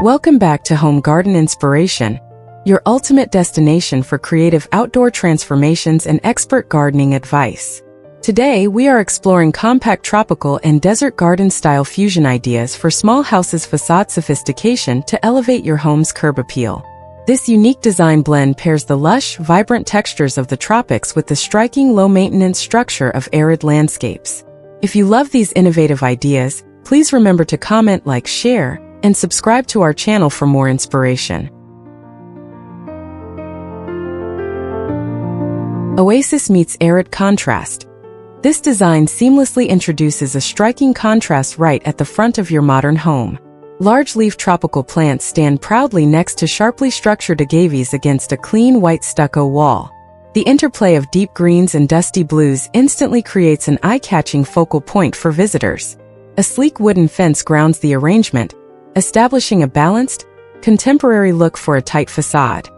Welcome back to Home Garden Inspiration, your ultimate destination for creative outdoor transformations and expert gardening advice. Today, we are exploring compact tropical and desert garden-style fusion ideas for small houses' facade sophistication to elevate your home's curb appeal. This unique design blend pairs the lush, vibrant textures of the tropics with the striking low-maintenance structure of arid landscapes. If you love these innovative ideas, please remember to comment, like, share, and subscribe to our channel for more inspiration. Oasis meets arid contrast. This design seamlessly introduces a striking contrast right at the front of your modern home. Large-leaf tropical plants stand proudly next to sharply structured agaves against a clean white stucco wall. The interplay of deep greens and dusty blues instantly creates an eye-catching focal point for visitors. A sleek wooden fence grounds the arrangement, establishing a balanced, contemporary look for a tight facade.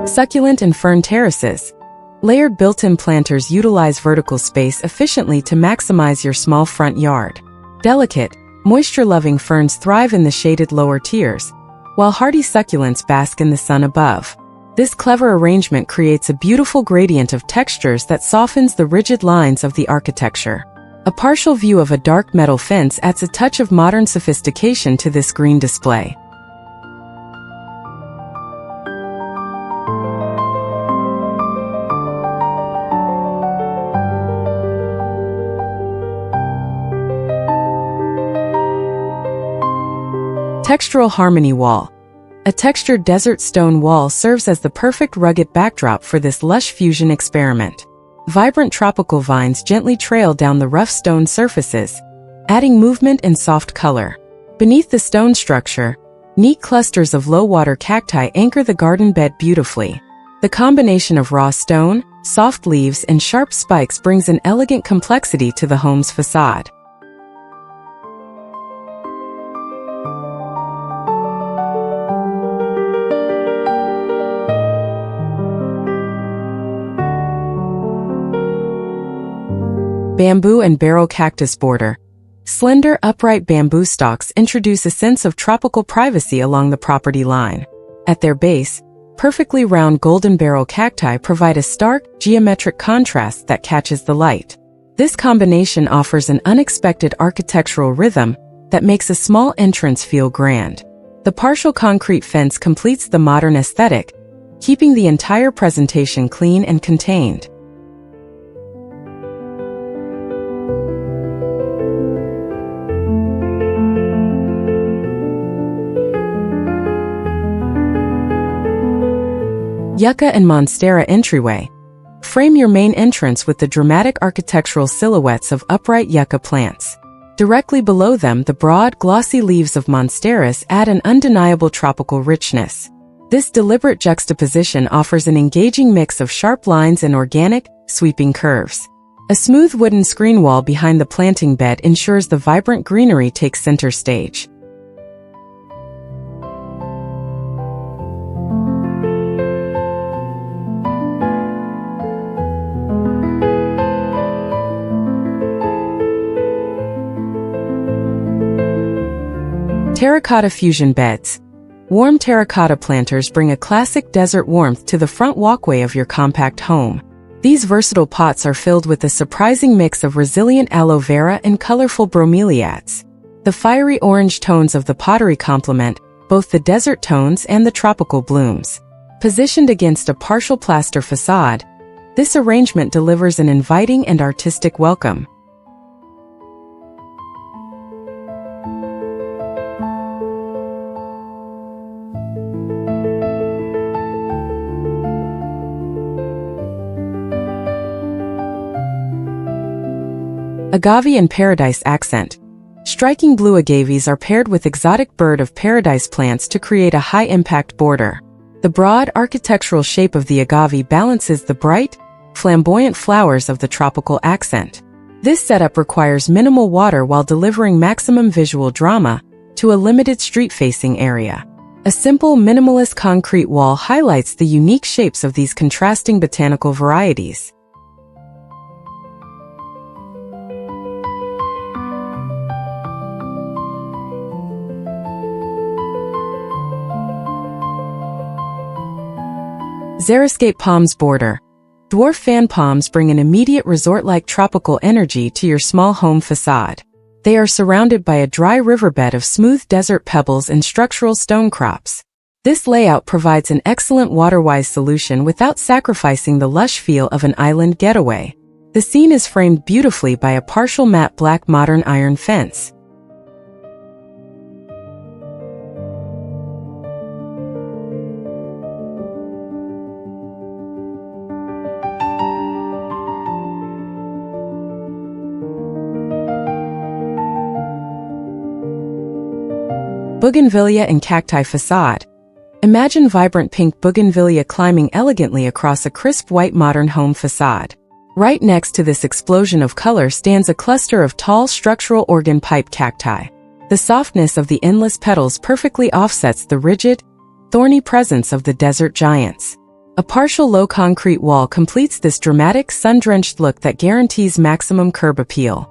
Succulent and Fern terraces. Layered built-in planters utilize vertical space efficiently to maximize your small front yard. Delicate, moisture-loving ferns thrive in the shaded lower tiers, while hardy succulents bask in the sun above. This clever arrangement creates a beautiful gradient of textures that softens the rigid lines of the architecture. A partial view of a dark metal fence adds a touch of modern sophistication to this green display. Textural Harmony Wall. A textured desert stone wall serves as the perfect rugged backdrop for this lush fusion experiment. Vibrant tropical vines gently trail down the rough stone surfaces, adding movement and soft color. Beneath the stone structure, neat clusters of low-water cacti anchor the garden bed beautifully. The combination of raw stone, soft leaves, and sharp spikes brings an elegant complexity to the home's facade. Bamboo and barrel cactus border. Slender, upright bamboo stalks introduce a sense of tropical privacy along the property line. At their base, perfectly round golden barrel cacti provide a stark, geometric contrast that catches the light. This combination offers an unexpected architectural rhythm that makes a small entrance feel grand. The partial concrete fence completes the modern aesthetic, keeping the entire presentation clean and contained. Yucca and Monstera Entryway. Frame your main entrance with the dramatic architectural silhouettes of upright yucca plants. Directly below them, the broad, glossy leaves of Monsteras add an undeniable tropical richness. This deliberate juxtaposition offers an engaging mix of sharp lines and organic, sweeping curves. A smooth wooden screen wall behind the planting bed ensures the vibrant greenery takes center stage. Terracotta fusion beds. Warm terracotta planters bring a classic desert warmth to the front walkway of your compact home. These versatile pots are filled with a surprising mix of resilient aloe vera and colorful bromeliads. The fiery orange tones of the pottery complement both the desert tones and the tropical blooms. Positioned against a partial plaster facade, this arrangement delivers an inviting and artistic welcome. Agave and Paradise accent. Striking blue agaves are paired with exotic bird of paradise plants to create a high-impact border. The broad, architectural shape of the agave balances the bright, flamboyant flowers of the tropical accent. This setup requires minimal water while delivering maximum visual drama to a limited street-facing area. A simple, minimalist concrete wall highlights the unique shapes of these contrasting botanical varieties. Xeriscape palms border. Dwarf fan palms bring an immediate resort-like tropical energy to your small home facade. They are surrounded by a dry riverbed of smooth desert pebbles and structural stone crops. This layout provides an excellent water-wise solution without sacrificing the lush feel of an island getaway. The scene is framed beautifully by a partial matte black modern iron fence. Bougainvillea and cacti facade. Imagine vibrant pink bougainvillea climbing elegantly across a crisp white modern home facade. Right next to this explosion of color stands a cluster of tall structural organ pipe cacti. The softness of the endless petals perfectly offsets the rigid, thorny presence of the desert giants. A partial low concrete wall completes this dramatic sun-drenched look that guarantees maximum curb appeal.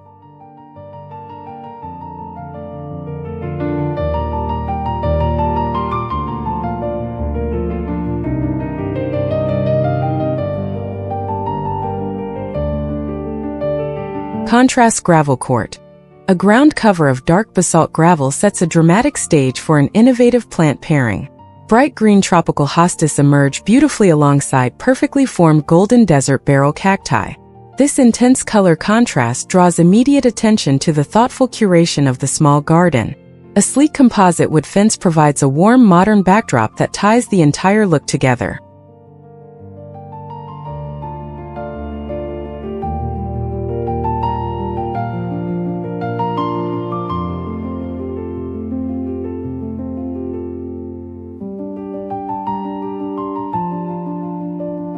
Contrast gravel court. A ground cover of dark basalt gravel sets a dramatic stage for an innovative plant pairing. Bright green tropical hostas emerge beautifully alongside perfectly formed golden desert beryl cacti. This intense color contrast draws immediate attention to the thoughtful curation of the small garden. A sleek composite wood fence provides a warm modern backdrop that ties the entire look together.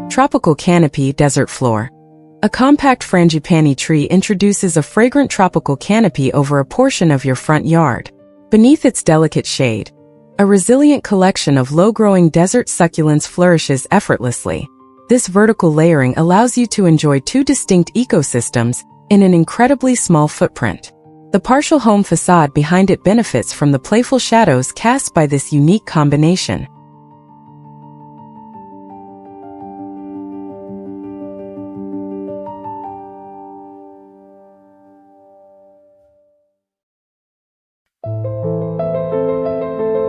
Tropical canopy desert floor. A compact frangipani tree introduces a fragrant tropical canopy over a portion of your front yard. Beneath its delicate shade, a resilient collection of low-growing desert succulents flourishes effortlessly. This vertical layering allows you to enjoy two distinct ecosystems in an incredibly small footprint. The partial home facade behind it benefits from the playful shadows cast by this unique combination.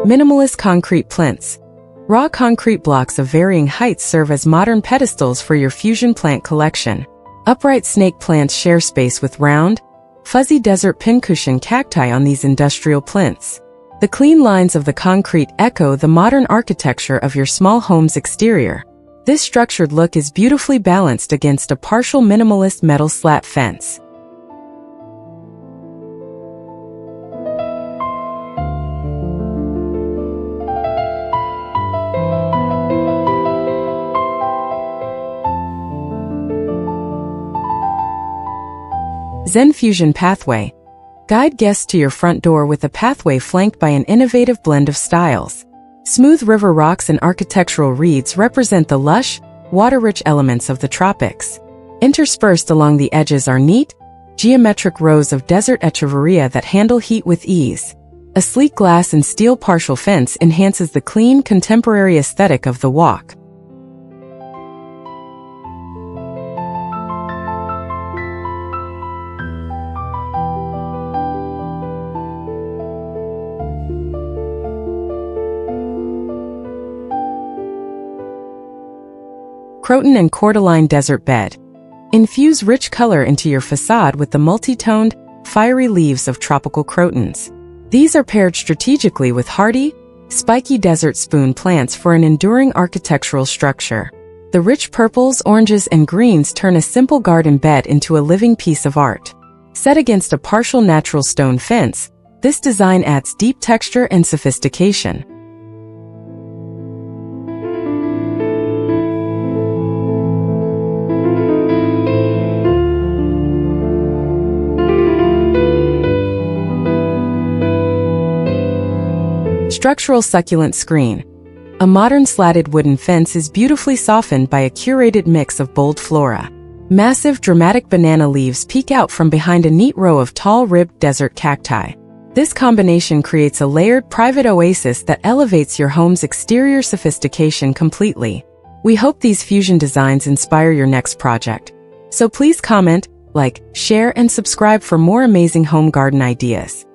Minimalist concrete plinths. Raw concrete blocks of varying heights serve as modern pedestals for your fusion plant collection. Upright snake plants share space with round, fuzzy desert pincushion cacti on these industrial plinths. The clean lines of the concrete echo the modern architecture of your small home's exterior. This structured look is beautifully balanced against a partial minimalist metal slat fence. Zen Fusion Pathway. Guide guests to your front door with a pathway flanked by an innovative blend of styles. Smooth river rocks and architectural reeds represent the lush, water-rich elements of the tropics. Interspersed along the edges are neat, geometric rows of desert echeveria that handle heat with ease. A sleek glass and steel partial fence enhances the clean, contemporary aesthetic of the walk. Croton and cordyline desert bed. Infuse rich color into your facade with the multi-toned, fiery leaves of tropical crotons. These are paired strategically with hardy, spiky desert spoon plants for an enduring architectural structure. The rich purples, oranges, and greens turn a simple garden bed into a living piece of art. Set against a partial natural stone fence, this design adds deep texture and sophistication. Structural succulent screen. A modern slatted wooden fence is beautifully softened by a curated mix of bold flora. Massive, dramatic banana leaves peek out from behind a neat row of tall, ribbed desert cacti. This combination creates a layered, private oasis that elevates your home's exterior sophistication completely. We hope these fusion designs inspire your next project. So please comment, like, share, and subscribe for more amazing home garden ideas.